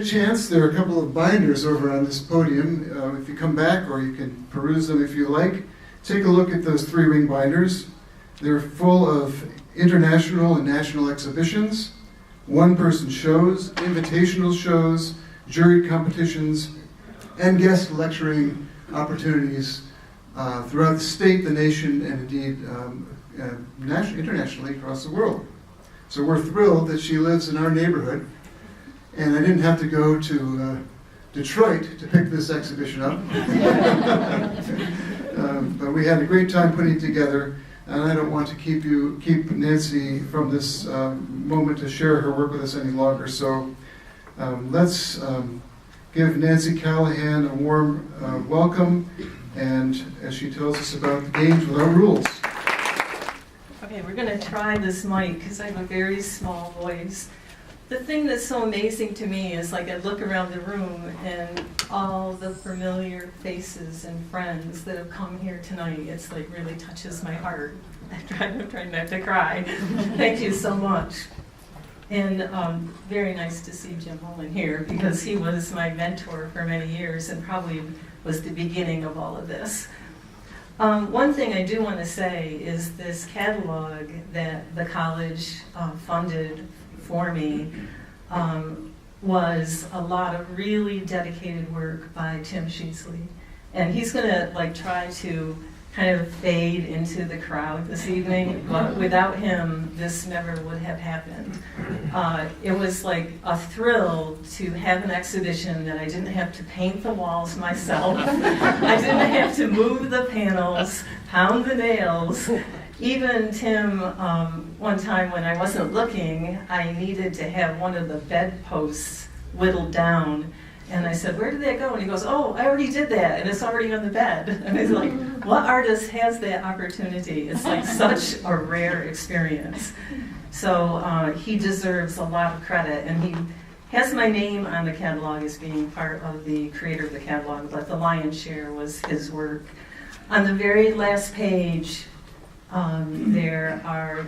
a chance, there are a couple of binders over on this podium. If you come back, or you can peruse them if you like, take a look at those 3-ring binders. They're full of international and national exhibitions, one-person shows, invitational shows, juried competitions, and guest lecturing opportunities throughout the state, the nation, and indeed internationally across the world. So we're thrilled that she lives in our neighborhood, and I didn't have to go to Detroit to pick this exhibition up. But we had a great time putting it together, and I don't want to keep Nancy from this moment to share her work with us any longer. So let's give Nancy Callahan a warm welcome, and as she tells us about the games with our rules. Okay, we're going to try this mic because I have a very small voice. The thing that's so amazing to me is, like, I look around the room and all the familiar faces and friends that have come here tonight. It's like really touches my heart. I'm trying not to cry. Thank you so much. And very nice to see Jim Mullen here, because he was my mentor for many years and probably was the beginning of all of this. One thing I do want to say is this catalog that the college funded for me was a lot of really dedicated work by Tim Sheasley. And he's going to try to kind of fade into the crowd this evening, but without him, this never would have happened. It was like a thrill to have an exhibition that I didn't have to paint the walls myself. I didn't have to move the panels, pound the nails. Even Tim, one time when I wasn't looking, I needed to have one of the bedposts whittled down. And I said, "Where did that go?" And he goes, "Oh, I already did that, and it's already on the bed." And I was like, what artist has that opportunity? It's like such a rare experience. So he deserves a lot of credit, and he has my name on the catalog as being part of the creator of the catalog, but the lion's share was his work. On the very last page, there are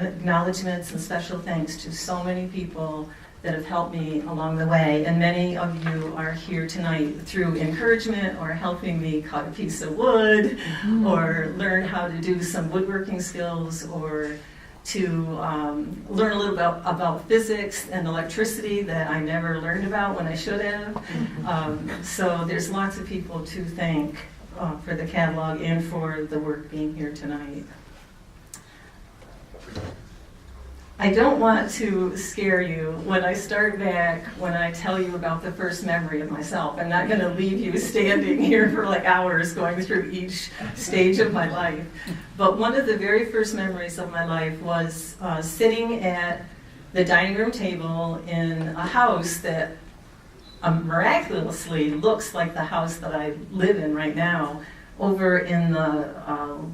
acknowledgments and special thanks to so many people that have helped me along the way, and many of you are here tonight through encouragement or helping me cut a piece of wood or learn how to do some woodworking skills, or to learn a little bit about physics and electricity that I never learned about when I should have. So there's lots of people to thank for the catalog and for the work being here tonight. I don't want to scare you when I start back, when I tell you about the first memory of myself. I'm not going to leave you standing here for like hours going through each stage of my life. But one of the very first memories of my life was sitting at the dining room table in a house that miraculously looks like the house that I live in right now, over in the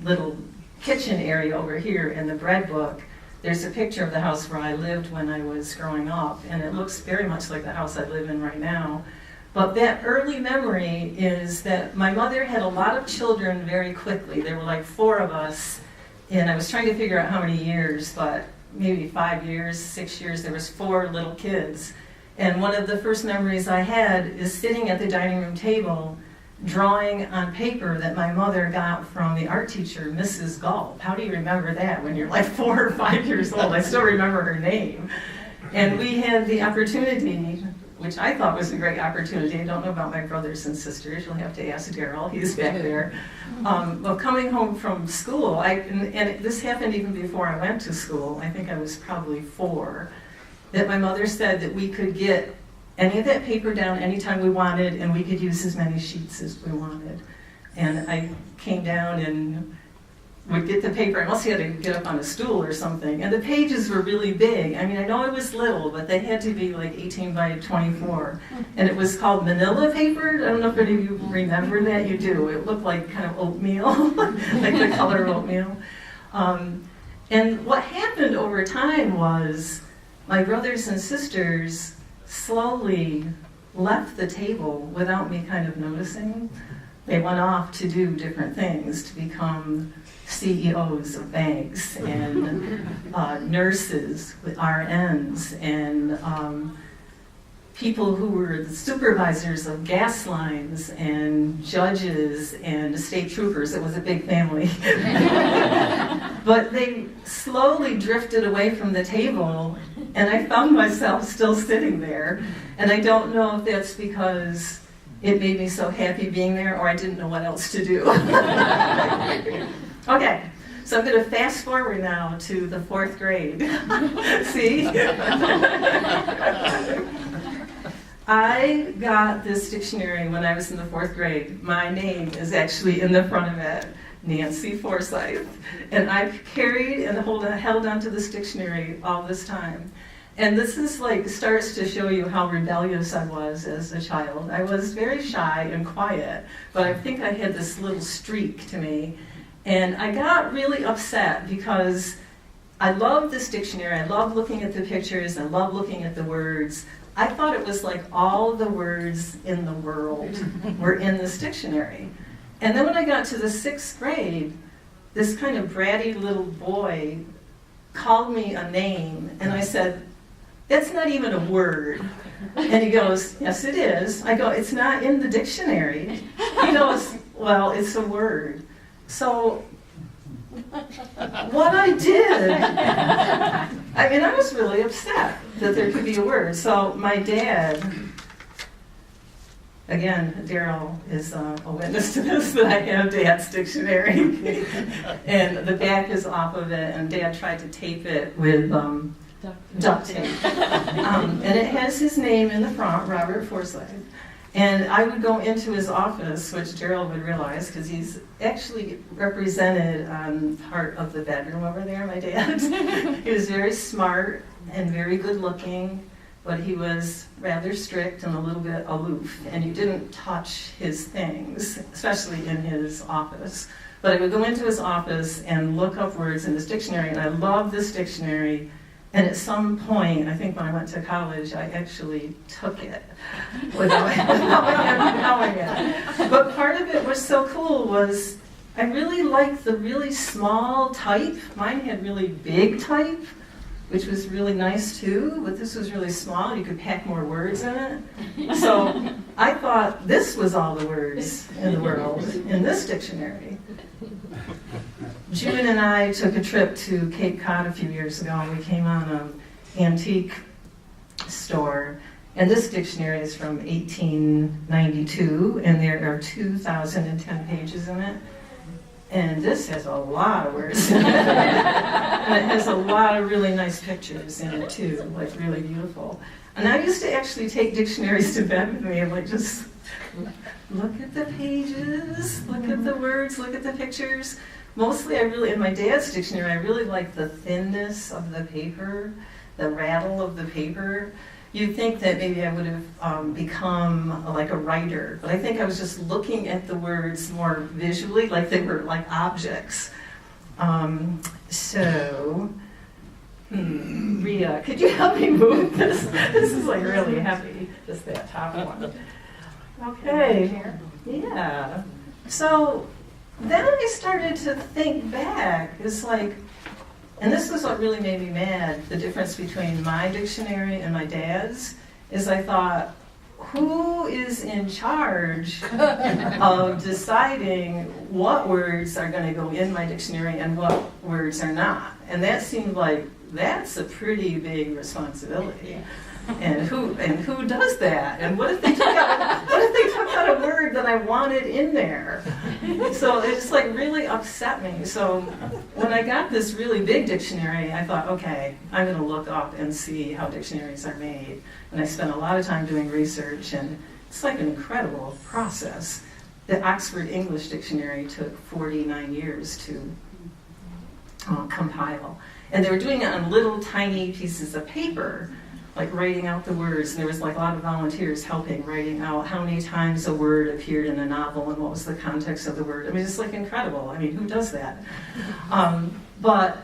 little kitchen area over here in the bread book. There's a picture of the house where I lived when I was growing up, and it looks very much like the house I live in right now. But that early memory is that my mother had a lot of children very quickly. There were like 4 of us, and I was trying to figure out how many years, but maybe 5 years, 6 years, there was 4 little kids. And one of the first memories I had is sitting at the dining room table drawing on paper that my mother got from the art teacher, Mrs. Gulp. How do you remember that when you're like 4 or 5 years old? I still remember her name. And we had the opportunity, which I thought was a great opportunity. I don't know about my brothers and sisters. You'll have to ask Daryl. He's back there. Well, coming home from school, and this happened even before I went to school. I think I was probably 4. That my mother said that we could get any of that paper down anytime we wanted, and we could use as many sheets as we wanted. And I came down and would get the paper. I must have had to get up on a stool or something. And the pages were really big. I mean, I know it was little, but they had to be like 18 by 24. And it was called manila paper. I don't know if any of you remember that. You do. It looked like kind of oatmeal, like the color of oatmeal. And what happened over time was my brothers and sisters slowly left the table without me kind of noticing. They went off to do different things, to become CEOs of banks and nurses with RNs and people who were the supervisors of gas lines and judges and state troopers. It was a big family. But they slowly drifted away from the table, and I found myself still sitting there. And I don't know if that's because it made me so happy being there, or I didn't know what else to do. Okay, so I'm going to fast forward now to the 4th grade. See? I got this dictionary when I was in the 4th grade. My name is actually in the front of it, Nancy Forsythe. And I've carried and held onto this dictionary all this time. And this is like, starts to show you how rebellious I was as a child. I was very shy and quiet, but I think I had this little streak to me. And I got really upset because I loved this dictionary. I loved looking at the pictures. I loved looking at the words. I thought it was like all the words in the world were in this dictionary. And then when I got to the 6th grade, this kind of bratty little boy called me a name, and I said, "That's not even a word." And he goes, "Yes, it is." I go, "It's not in the dictionary." He goes, "Well, it's a word." So what I did, I mean, I was really upset that there could be a word. So my dad, again, Daryl is a witness to this, that I have Dad's dictionary. And the back is off of it, and Dad tried to tape it with duct tape. And it has his name in the front, Robert Forsythe. And I would go into his office, which Daryl would realize, because he's actually represented on part of the bedroom over there, my dad. He was very smart and very good looking, but he was rather strict and a little bit aloof, and you didn't touch his things, especially in his office. But I would go into his office and look up words in this dictionary, and I loved this dictionary. And at some point, I think when I went to college, I actually took it without ever knowing it. But part of it was so cool was I really liked the really small type. Mine had really big type, which was really nice too, but this was really small. You could pack more words in it. So I thought this was all the words in the world in this dictionary. June and I took a trip to Cape Cod a few years ago, and we came on an antique store. And this dictionary is from 1892, and there are 2,010 pages in it. And this has a lot of words in it. And it has a lot of really nice pictures in it too, like really beautiful. And I used to actually take dictionaries to bed with me and like just look at the pages, look at the words, look at the pictures. Mostly in my dad's dictionary, I really like the thinness of the paper, the rattle of the paper. You'd think that maybe I would have become like a writer, but I think I was just looking at the words more visually, like they were like objects. Rhea, could you help me move this? This is like really heavy, just that top one. Okay, yeah. So then I started to think back. It's like, and this is what really made me mad, the difference between my dictionary and my dad's, is I thought, who is in charge of deciding what words are going to go in my dictionary and what words are not? And that seemed like that's a pretty big responsibility. And who does that? And what if they took out a word that I wanted in there? So it just like really upset me. So when I got this really big dictionary, I thought, okay, I'm going to look up and see how dictionaries are made. And I spent a lot of time doing research, and it's like an incredible process. The Oxford English Dictionary took 49 years to compile. And they were doing it on little tiny pieces of paper, like writing out the words. And there was like a lot of volunteers helping, writing out how many times a word appeared in a novel and what was the context of the word. I mean, it's like incredible. I mean, who does that? But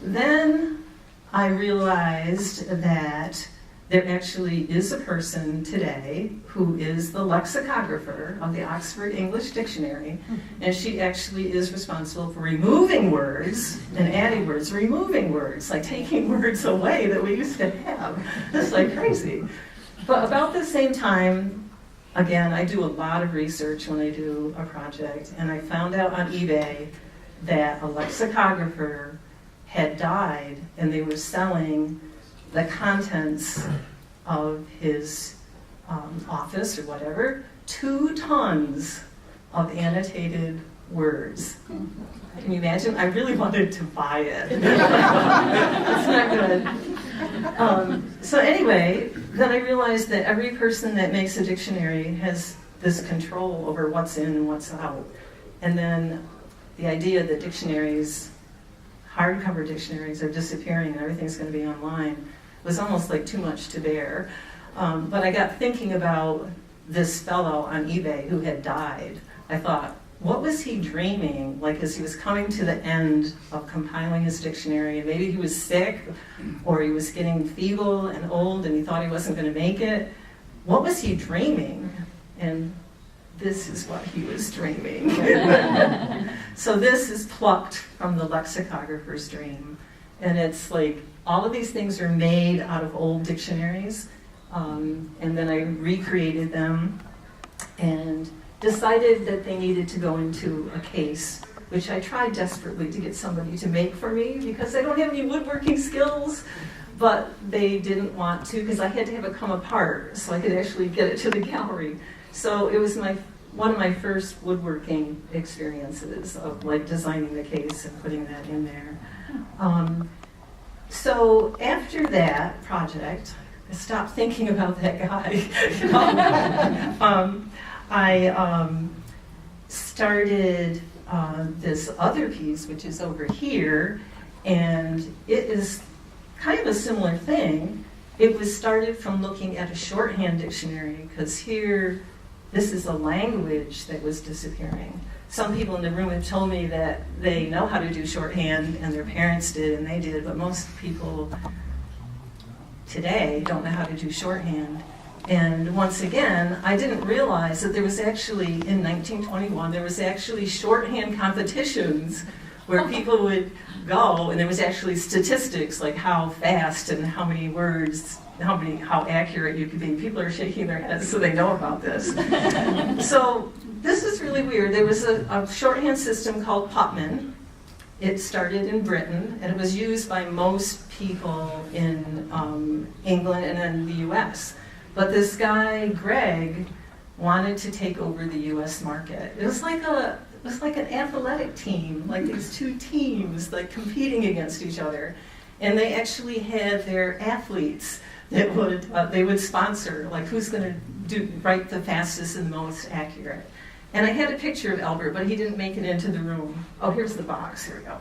then I realized that there actually is a person today who is the lexicographer of the Oxford English Dictionary, and she actually is responsible for removing words and adding words, removing words, like taking words away that we used to have. It's like crazy. But about the same time, again, I do a lot of research when I do a project, and I found out on eBay that a lexicographer had died, and they were selling the contents of his office or whatever, 2 tons of annotated words. Can you imagine? I really wanted to buy it. It's not good. So anyway, then I realized that every person that makes a dictionary has this control over what's in and what's out. And then the idea that dictionaries, hardcover dictionaries, are disappearing and everything's going to be online was almost like too much to bear. But I got thinking about this fellow on eBay who had died. I thought, what was he dreaming? Like, as he was coming to the end of compiling his dictionary, and maybe he was sick, or he was getting feeble and old, and he thought he wasn't going to make it. What was he dreaming? And this is what he was dreaming. So this is plucked from the lexicographer's dream. And it's like, all of these things are made out of old dictionaries. And then I recreated them and decided that they needed to go into a case, which I tried desperately to get somebody to make for me because I don't have any woodworking skills, but they didn't want to because I had to have it come apart so I could actually get it to the gallery. So it was one of my first woodworking experiences of like designing the case and putting that in there. So after that project, I stopped thinking about that guy. I started this other piece, which is over here, and it is kind of a similar thing. It was started from looking at a shorthand dictionary, because here, this is a language that was disappearing. Some people in the room have told me that they know how to do shorthand, and their parents did, and they did, but most people today don't know how to do shorthand. And once again, I didn't realize that there was actually, in 1921, there was actually shorthand competitions where people would go, and there was actually statistics, like how fast and how many words, how accurate you could be. People are shaking their heads so they know about this. So this is really weird. There was a shorthand system called Putman. It started in Britain, and it was used by most people in England and in the US. But this guy, Greg, wanted to take over the US market. It was like an athletic team, like these 2 teams like competing against each other. And they actually had their athletes that they would sponsor, like who's going to write the fastest and most accurate. And I had a picture of Albert, but he didn't make it into the room. Oh, here's the box. Here we go.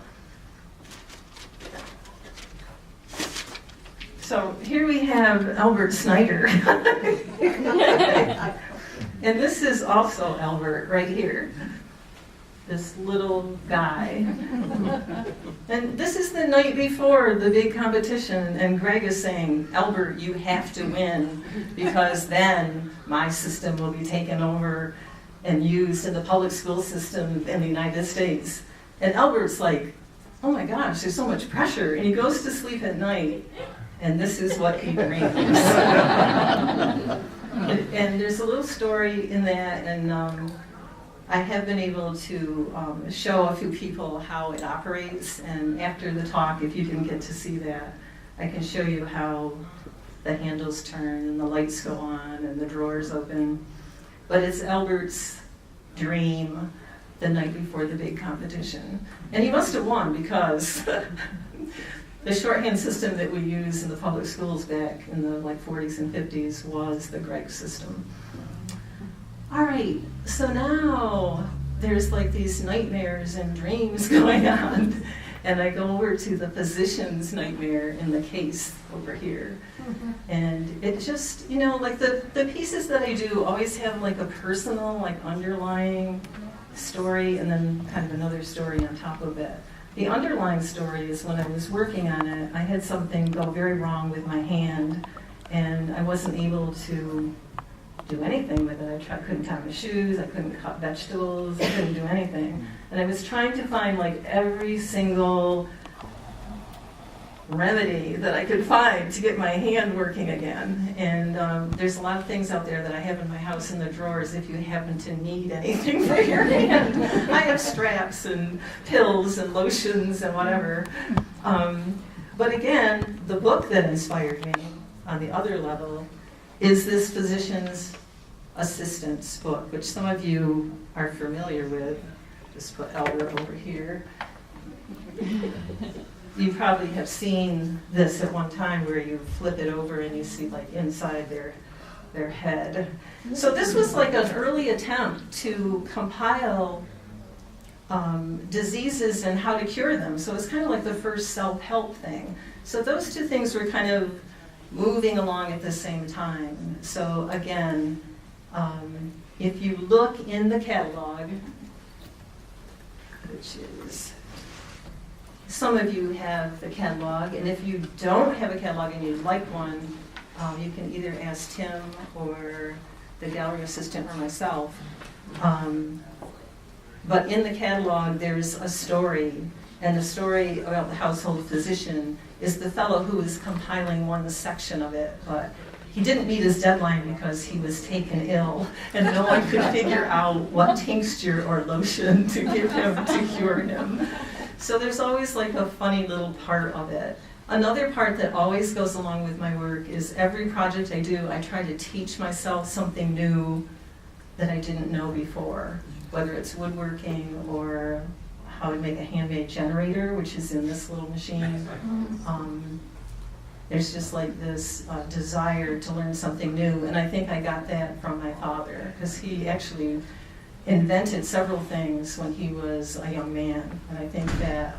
So here we have Albert Snyder. And this is also Albert right here. This little guy. And this is the night before the big competition, and Greg is saying, Albert, you have to win, because then my system will be taken over and used in the public school system in the United States. And Albert's like, oh my gosh, there's so much pressure. And he goes to sleep at night, and this is what he dreams. And there's a little story in that, and I have been able to show a few people how it operates, and after the talk, if you didn't get to see that, I can show you how the handles turn and the lights go on and the drawers open. But it's Albert's dream the night before the big competition. And he must have won, because the shorthand system that we use in the public schools back in the 40s and 50s was the Greg system. All right, so now there's like these nightmares and dreams going on. And I go over to the physician's nightmare in the case over here. Mm-hmm. And it just, like the pieces that I do always have like a personal, underlying story, and then kind of another story on top of it. The underlying story is when I was working on it, I had something go very wrong with my hand, and I wasn't able to do anything with it. I couldn't tie my shoes, I couldn't cut vegetables, I couldn't do anything. And I was trying to find every single remedy that I could find to get my hand working again. And there's a lot of things out there that I have in my house in the drawers if you happen to need anything for your hand. I have straps and pills and lotions and whatever. But again, the book that inspired me on the other level is this physician's assistant's book, which some of you are familiar with. Just put Albert over here. You probably have seen this at one time where you flip it over and you see like inside their head. So this was like an early attempt to compile diseases and how to cure them. So it's kind of like the first self-help thing. So those two things were kind of moving along at the same time. So again, if you look in the catalog, which is, some of you have the catalog, and if you don't have a catalog and you'd like one, you can either ask Tim or the gallery assistant or myself. But in the catalog, there's a story, and the story about the household physician is the fellow who is compiling one section of it, but he didn't meet his deadline because he was taken ill, and no one could figure out what tincture or lotion to give him to cure him. So there's always like a funny little part of it. Another part that always goes along with my work is every project I do, I try to teach myself something new that I didn't know before, whether it's woodworking or how to make a handmade generator, which is in this little machine. There's just like this desire to learn something new, and I think I got that from my father, because he actually invented several things when he was a young man, and I think that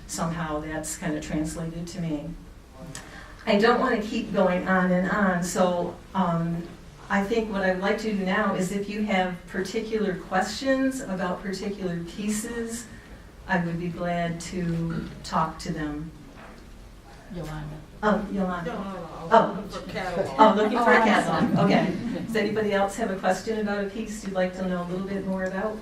somehow that's kind of translated to me. I don't want to keep going on and on, so I think what I'd like to do now is if you have particular questions about particular pieces, I would be glad to talk to them. Yolanda. Oh, Yolanda. Looking for catalog. Oh, looking for a catalog, okay. Does anybody else have a question about a piece you'd like to know a little bit more about?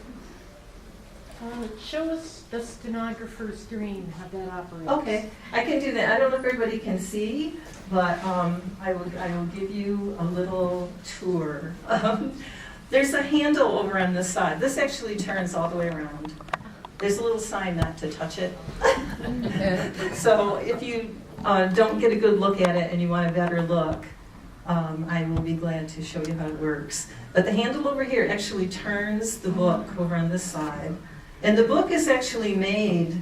Show us the stenographer's screen, how that operates. Okay, I can do that. I don't know if everybody can see, but I will give you a little tour. There's a handle over on this side. This actually turns all the way around. There's a little sign not to touch it. So if you don't get a good look at it and you want a better look, I will be glad to show you how it works. But the handle over here actually turns the book over on this side. And the book is actually made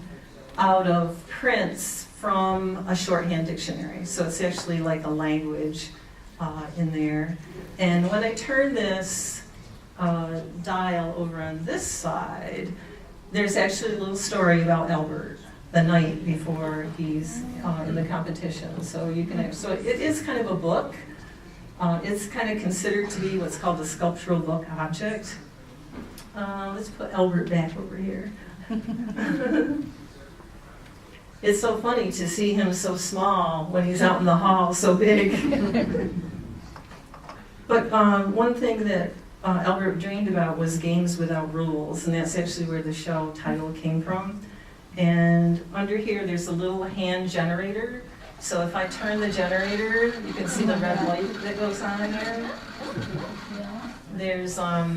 out of prints from a shorthand dictionary. So it's actually like a language in there. And when I turn this dial over on this side, there's actually a little story about Albert the night before he's in the competition. So you can, so it is kind of a book. It's kind of considered to be what's called a sculptural book object. Let's put Albert back over here. It's so funny to see him so small when he's out in the hall, so big. But one thing that Albert dreamed about was games without rules, and that's actually where the show title came from. And under here, there's a little hand generator. So if I turn the generator, you can see the red light that goes on here. There's a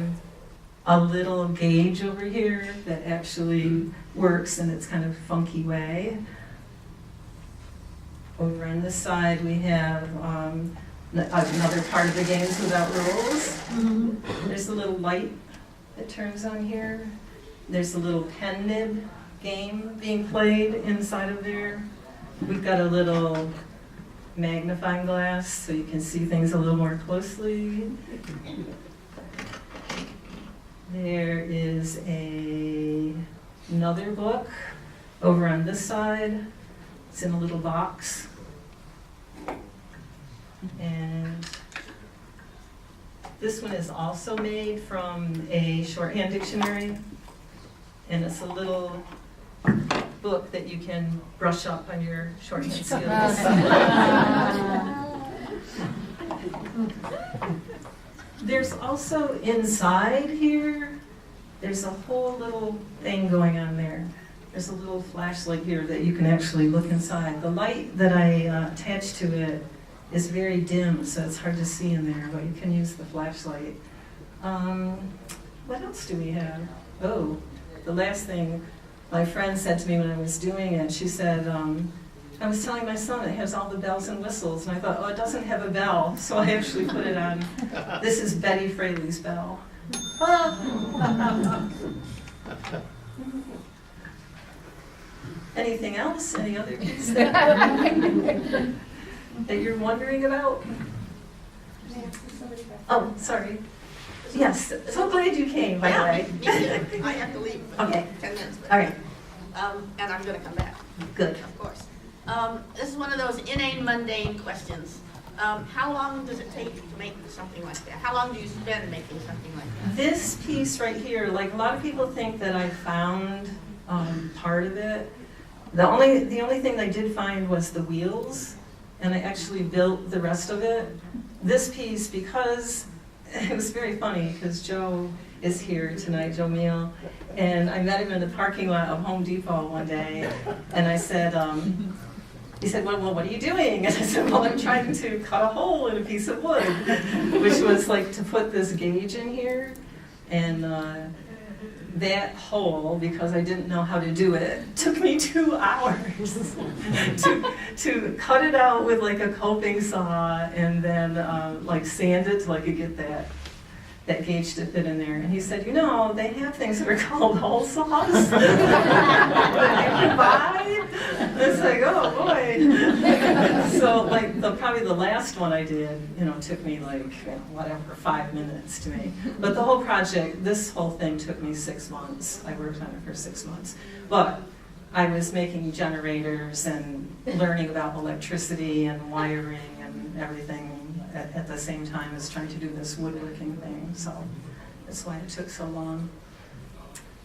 little gauge over here that actually works in its kind of funky way. Over on this side, we have another part of the games without rules. There's a little light that turns on here. There's a little pen nib game being played inside of there. We've got a little magnifying glass so you can see things a little more closely. There is another book over on this side. It's in a little box. And this one is also made from a shorthand dictionary. And it's a little book that you can brush up on your shorthand skills. There's also inside here, there's a whole little thing going on there. There's a little flashlight here that you can actually look inside. The light that I attached to it is very dim, so it's hard to see in there, but you can use the flashlight. What else do we have? Oh, the last thing my friend said to me when I was doing it, she said, I was telling my son it has all the bells and whistles, and I thought, oh, it doesn't have a bell, so I actually put it on. This is Betty Fraley's bell. Anything else? Any other piece that you're wondering about? Oh, sorry. Yes, so glad you came, by the way. Me too. I have to leave in Okay. 10 minutes. But, All right, and I'm going to come back, good. of course. This is one of those inane, mundane questions. How long does it take to make something like that? How long do you spend making something like that? This piece right here, like a lot of people think that I found part of it. The only thing I did find was the wheels, and I actually built the rest of it. This piece, because it was very funny, because Joe is here tonight, Joe Meal, and I met him in the parking lot of Home Depot one day, and I said, he said, well, what are you doing? And I said, well, I'm trying to cut a hole in a piece of wood, which was like to put this gauge in here, and that hole, because I didn't know how to do it, took me 2 hours to cut it out with like a coping saw and then like sand it till I could get that gauge to fit in there. And he said, you know, they have things that are called hole saws that you can buy. And it's like, oh boy. So like probably the last one I did, you know, took me like, whatever, 5 minutes to make. But the whole project, this whole thing took me 6 months. I worked on it for 6 months. But I was making generators and learning about electricity and wiring and everything at the same time as trying to do this woodworking thing. So that's why it took so long.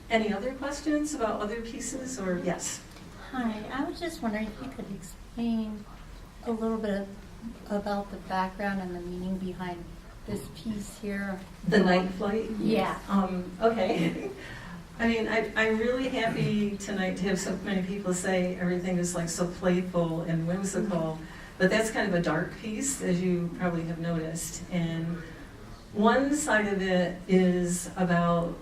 Any other questions about other pieces, or yes? Hi, I was just wondering if you could explain a little bit about the background and the meaning behind this piece here. The night flight? Yeah. Okay. I mean, I'm really happy tonight to have so many people say everything is like so playful and whimsical, but that's kind of a dark piece, as you probably have noticed. And one side of it is about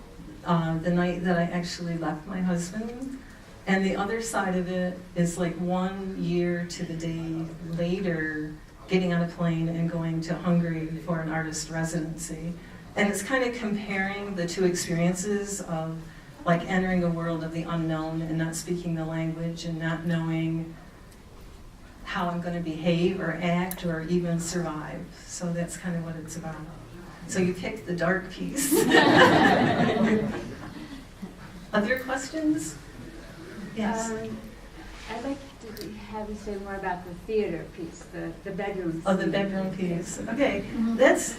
the night that I actually left my husband, and the other side of it is like 1 year to the day later, getting on a plane and going to Hungary for an artist residency. And it's kind of comparing the two experiences of like entering a world of the unknown and not speaking the language and not knowing how I'm going to behave or act or even survive. So that's kind of what it's about. So you picked the dark piece. Other questions? Yes. I'd like to have you say more about the theater piece, the bedroom. Oh, the bedroom piece. Okay, that's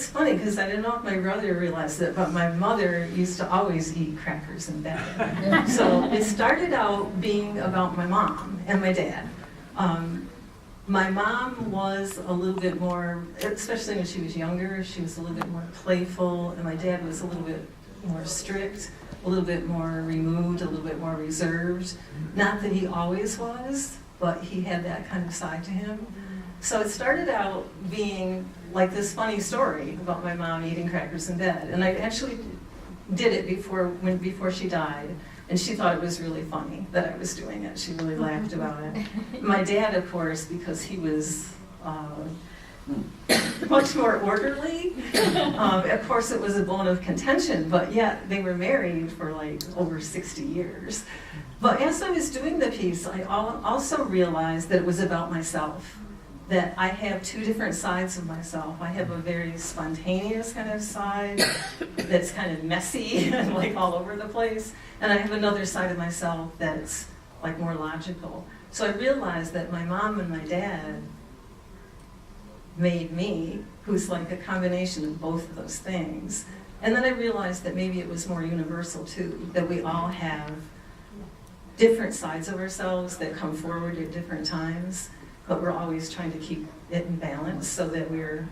funny because I don't know if my brother realized it, but my mother used to always eat crackers in bed. So it started out being about my mom and my dad. My mom was a little bit more, especially when she was younger, she was a little bit more playful, and my dad was a little bit more strict, a little bit more removed, a little bit more reserved. Not that he always was, but he had that kind of side to him. So it started out being like this funny story about my mom eating crackers in bed. And I actually did it before she died. And she thought it was really funny that I was doing it. She really laughed about it. My dad, of course, because he was much more orderly. Of course, it was a bone of contention, but yet they were married for like over 60 years. But as I was doing the piece, I also realized that it was about myself, that I have two different sides of myself. I have a very spontaneous kind of side that's kind of messy and like all over the place, and I have another side of myself that's like more logical. So I realized that my mom and my dad made me, who's like a combination of both of those things. And then I realized that maybe it was more universal too, that we all have different sides of ourselves that come forward at different times, but we're always trying to keep it in balance so that we're,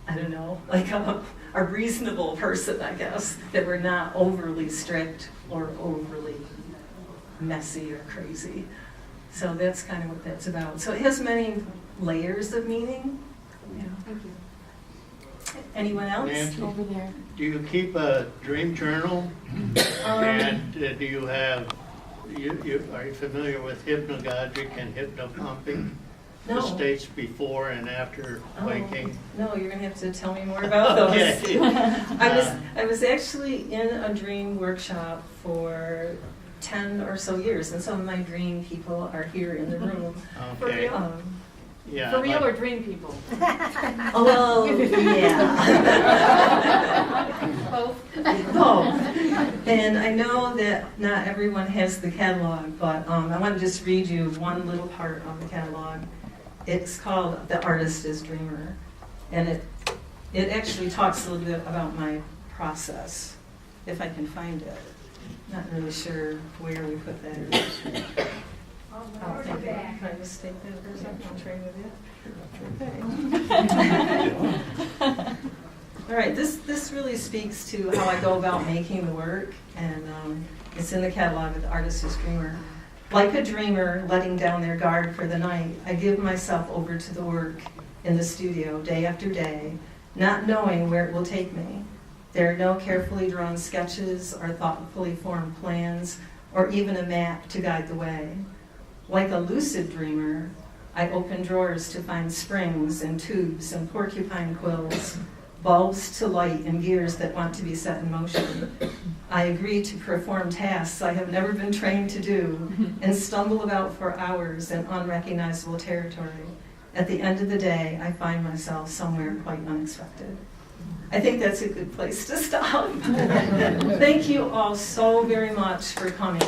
I don't know, like a reasonable person, I guess, that we're not overly strict or overly messy or crazy. So that's kind of what that's about. So it has many layers of meaning. Yeah. Thank you. Anyone else? Nancy, Over there. do you keep a dream journal? And do you have, are you familiar with hypnagogic and hypnopumping? The No. states before and after waking? No, you're going to have to tell me more about those. Okay. I was actually in a dream workshop for 10 or so years, and some of my dream people are here in the room. Okay. Yeah. For real like- or dream people? Well, yeah. Both. Both. And I know that not everyone has the catalog, but I want to just read you one little part of the catalog. It's called The Artist is Dreamer, and it actually talks a little bit about my process, if I can find it. Not really sure where we put that. Can I just take that for a second? I'll trade with you. All right, this really speaks to how I go about making the work, and it's in the catalog of The Artist is Dreamer. Like a dreamer letting down their guard for the night, I give myself over to the work in the studio day after day, not knowing where it will take me. There are no carefully drawn sketches or thoughtfully formed plans or even a map to guide the way. Like a lucid dreamer, I open drawers to find springs and tubes and porcupine quills, bulbs to light and gears that want to be set in motion. I agree to perform tasks I have never been trained to do and stumble about for hours in unrecognizable territory. At the end of the day, I find myself somewhere quite unexpected. I think that's a good place to stop. Thank you all so very much for coming.